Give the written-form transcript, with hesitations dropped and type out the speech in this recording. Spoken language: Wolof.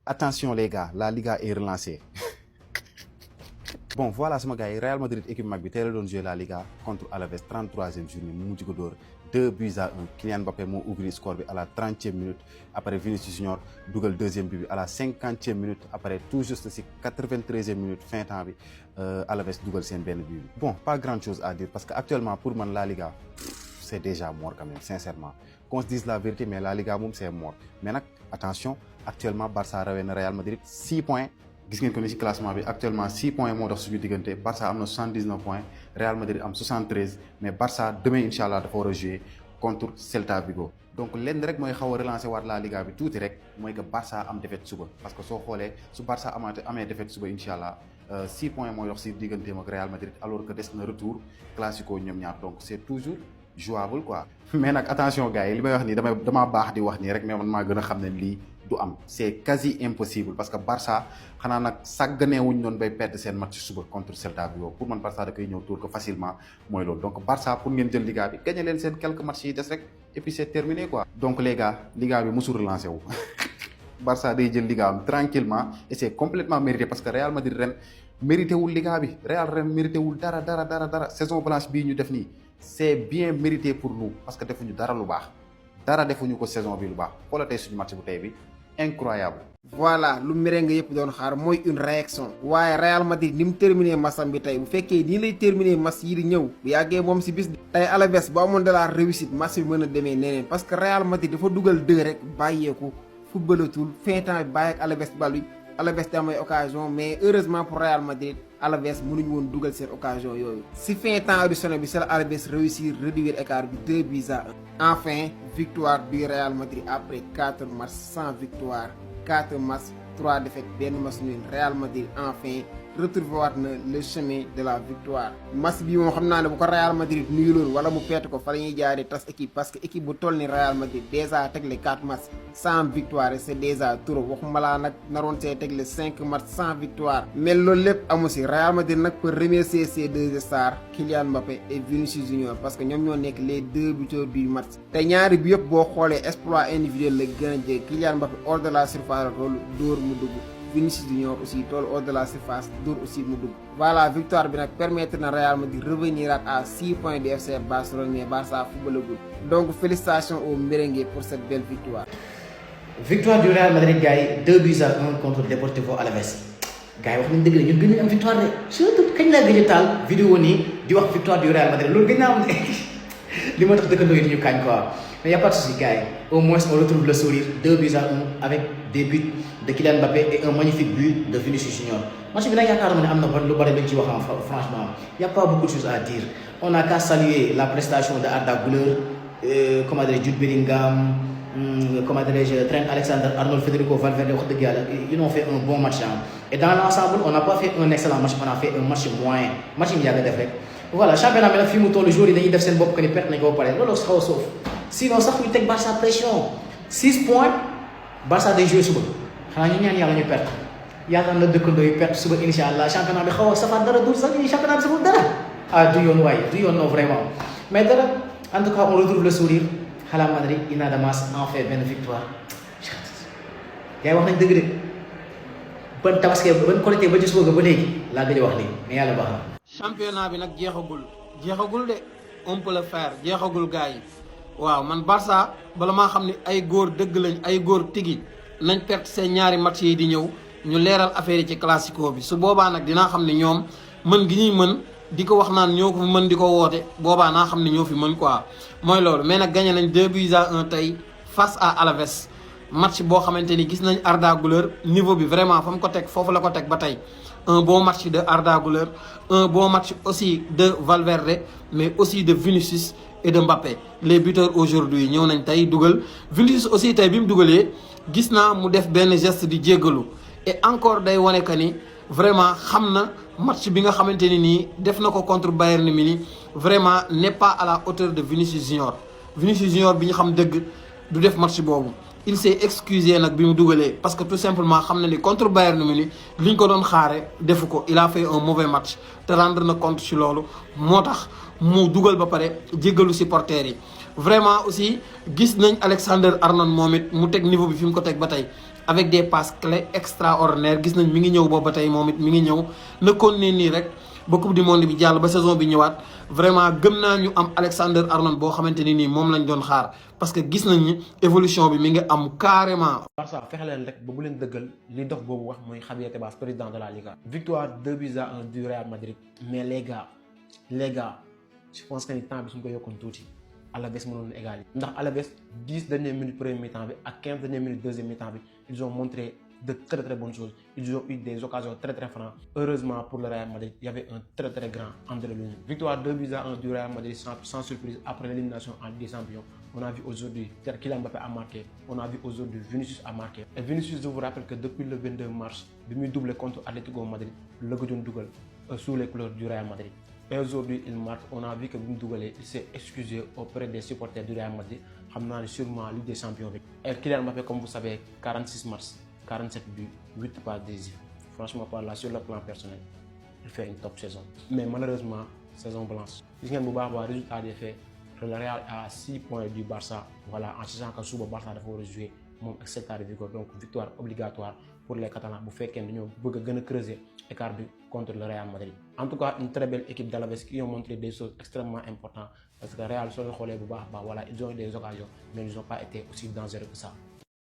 Attention les gars, la Liga est relancée. Bon voilà sama gars yi Real Madrid équipe mag bi tey la doon jouer la Liga contre Alaves 33e journée mu mujj ko dóor 2-1. Kylian Mbappé moo ouvrir score bi à la 30e minute après Vinicius Junior dugal deuxième but bi à la 50e minute après tout juste si 93e minute fin temps bi Alaves dugal seen benn but bi. Bon pas grand chose à dire parce que actuellement pour man la Liga c'est déjà mort quand même sincèrement qu'on se dise la vérité mais la Liga moom c'est mort mais nag attention actuellement Barça rawee na Real Madrid 6 points. gis ngeen ko ni ci classement bi actuellement 6 points moo dox suñu diggante Barça am na 79 points Real Madrid am 73 mais Barça demain incha allah dafa war a jouer contre Celta Vigo. donc lenn rek mooy xaw a relancer waat la Liga bi tuuti rek mooy que Barça am défaite suba parce que soo xoolee su Barça amee défaite suba incha allah 6 points mooy dox ci digganteem ak Real Madrid alors que des na retour classico ñoom ñaar donc c'est toujours jouable quoi. mais nag attention gars yi li may wax nii damaa baax di wax nii rek mais man maa gën a xam ne lii. du am c'est quasi impossible parce que Barça xanaa nag sàgganee wuñ doon bay perdre seen match suba contre Celta Vigo pour man Barça da koy ñëw tour ko facilement mooy loolu donc Barça pour ngeen jël Liga bi gagné leen seen quelques matchs yi des rek et puis c'est terminé quoi. donc les gars Liga bi mosul relancé wu Barça day jël Liga am tranquillement et c'est complètement mérité parce que Real Madrid ren mérité wul Liga bi Real ren mérité wul dara saison blanche bii ñu def nii c'est bien mérité pour nous parce que defuñu dara lu baax dara defuñu ko saison bi lu baax xoolal tey suñu match bu tey bi. incroyable. voilà lu merengue yëpp doon xaar mooy une réaction waaye Real Madrid ni mu terminé matcham bi tey bu fekkee nii lay terminé match yi di ñëw bu yàggee moom si bis tey Alaves bu amoon de la réussite match bi mën a demee neneen parce que Real Madrid dafa dugal 2 rek bàyyeeku footballatul fin temps bi bàyyi ak Alaves bal bi Alaves da may occasion mais heureusement pour Real Madrid Alaves mënuñu woon dugal seen occasion yooyu si fin temps additionnel bi c'est Alaves réussir réduire écart bi 2-1. Enfin victoire du Real Madrid après 4 matchs sans victoire 4 matchs 3 défaites benn match nul Real Madrid enfin retrouvé waat na le chemin de la victoire. match bi moom xam naa ne bu ko Real Madrid nuyuloon wala mu perte ko fa la ñuy jaaree tas équipe parce que équipe bu toll ni Real Madrid déjà tegle 4 matchs sans victoire c'est déjà trop waxuma laa nag naroon see tegle 5 matchs sans victoire. mais loolu lépp amu si Real Madrid nag peut remercier ses 2 stars Kylian Mbappé et Vinicius Junior parce que ñoom ñoo nekk les 2 buteurs du match. te ñaari bi yëpp boo xoolee exploit individuel la gën a jege Kylian Mbappé hors de la surface loolu dóor mu dugg. Vinicius Junior aussi tool hors de la surface dóor aussi mu dugg. voilà victoire bi nag permettre na Real Madrid revenir à 6 points du FC Barcelone mais Barça footballagul. donc félicitations aux merengues pour cette belle victoire. victoire du Real Madrid gars yi 2-1 contre Deportivo Alaves. gars yi wax nañu dëgg la ñun gën nañu am victoire de surtout kañ laa gëj a taal vidéo nii di wax victoire du Real Madrid loolu gën naa am ne li ma tax dëkkandoo yi di ñu kañ quoi. mais y a pas de souci gars yi au moins on retrouve le sourire 2-1 avec des buts de Kylian Mbappé et un magnifique but de Vinicius Junior. match bi nag yaakaaruma ne am na lu bari luñ ci wax franchement y a pas beaucoup de choses à dire on a qu'à saluer la prestation de Arda Güler comment dirais-je Jude Bellingham comment dirais-je Trent Alexander-Arnold Federico Valverde wax dëgg yàlla ils ont fait un bon match et dans l'ensemble on n'a pas fait un excellent match on a fait un match moyen match yi mu yàgg def rek voilà championnat bi nag fii mu toll jour yi dañuy def seen bopp que ni perte nañ ko ba pare loolu xaw a soof sinon sax ñu teg Barça pression 6 points Barça day jouer suba xanaa ñu ñaan yàlla ñu perte yàlla na dëkkandoo yu perte suba incha allah championnat bi xaw a safaat dara dul sax ñu championnat bi saful dara ah du yoon waaye du yoon non vraiment mais dara en tout cas on retrouve le sourire Real Madrid ina damas en fait benn victoire gars yi wax nañ dëgg de ban tabaski ban qualité ba ci suba ba léegi laa gëj a wax lii mais yàlla baax na. championnat bi nag jeexagul de on peut le faire jeexagul gars yi. waaw man Barça bala maa xam ne ay góor dëgg lañ ay góor tigi nañ perte seen ñaari match yi di ñëw ñu leeral affaire yi ci classico bi su boobaa nag dinaa xam ne ñoom mën gi ñuy mën di ko wax naan ñoo ko fi mën di ko woote boobaa naa xam ne ñoo fi mën quoi mooy loolu mais nag gagné nañ 2-1 tey face à Alaves match boo xamante ni gis nañ Arda Güler niveau bi vraiment fa mu ko teg foofu la ko teg ba tey un bon match de Arda Güler un bon match aussi de Valverde mais aussi de Vinicius et de Mbappé les buteurs aujourd'hui ñëw nañ tey dugal Vinicius aussi tey bi mu dugalee gis naa mu def benn geste di jéggalu et encore day wane que ni vraiment xam na match bi nga xamante ni nii def na ko contre Bayern Munich vraiment n'est pas à la hauteur de Vinicius Junior bi ñu xam dëgg du def match boobu il s'est excusé nag bi mu dugalee parce que tout simplement xam na ni contre Bayern Munich li ñu ko doon xaare defu ko il a fait un mauvais match te rendre na compte ci loolu moo tax mu dugal ba pare jéggalu supporters yi vraiment aussi gis nañ Alexander-Arnold moom it mu teg niveau bi fi mu ko teg ba tey avec des passes clés extraordinaires gis nañ mi ngi ñëw boobu ba tey moom it mi ngi ñëw nekkoon ne nii rek ba coupe du monde bi jàll ba saison bi ñëwaat vraiment gëm naa ñu am Alexander Arnold boo xamante ni nii moom lañ doon xaar parce que gis nañ ni évolution bi mi ngi am carrément. Barça fexe leen rek ba bu leen dëggal li dox boobu wax mooy Javier Tebas président de la Liga. Victoire 2-1 du Real Madrid mais les gars je pense que ni temps bi suñ ko yokkoon tuuti Alaves mënoon na égaliser ndax Alaves 10 dernières minutes première mi-temps bi ak 15 dernières minutes deuxième mi-temps bi ils ont montré de très bonnes choses. Ils ont eu des occasions très franches. Heureusement pour le Real Madrid, il y avait un très grand André Lunin. Victoire 2-1 du Real Madrid sans surprise après l'élimination en Ligue des Champions. On a vu aujourd'hui Kylian Mbappé a marqué. On a vu aujourd'hui Vinicius a marqué. Et Vinicius, je vous rappelle que depuis le 22 mars, il doublé contre Atlético Madrid, le Godion Dougal sous les couleurs du Real Madrid. Et aujourd'hui, il marque. On a vu que Dougalé s'est excusé auprès des supporters du Real Madrid. Ramenant sûrement Ligue des Champions. Et Kylian Mbappé, comme vous savez, 46 mars. 47 buts, 8 passes décisives. Franchement, par là, sur le plan personnel, il fait une top saison. Mais malheureusement, saison blanche. Si vous avez résultat des faits, le Real a 6 points du Barça. Voilà, en sachant que le Barça doit jouer mon secteur de victoire. Donc, victoire obligatoire pour les Catalans. Vous faites qu'ils veulent creuser l'écart contre le Real Madrid. En tout cas, une très belle équipe d'Alaves qui ont montré des choses extrêmement importantes. Parce que le Real, sur le voilà, ils ont eu des occasions, mais ils n'ont pas été aussi dangereux que ça.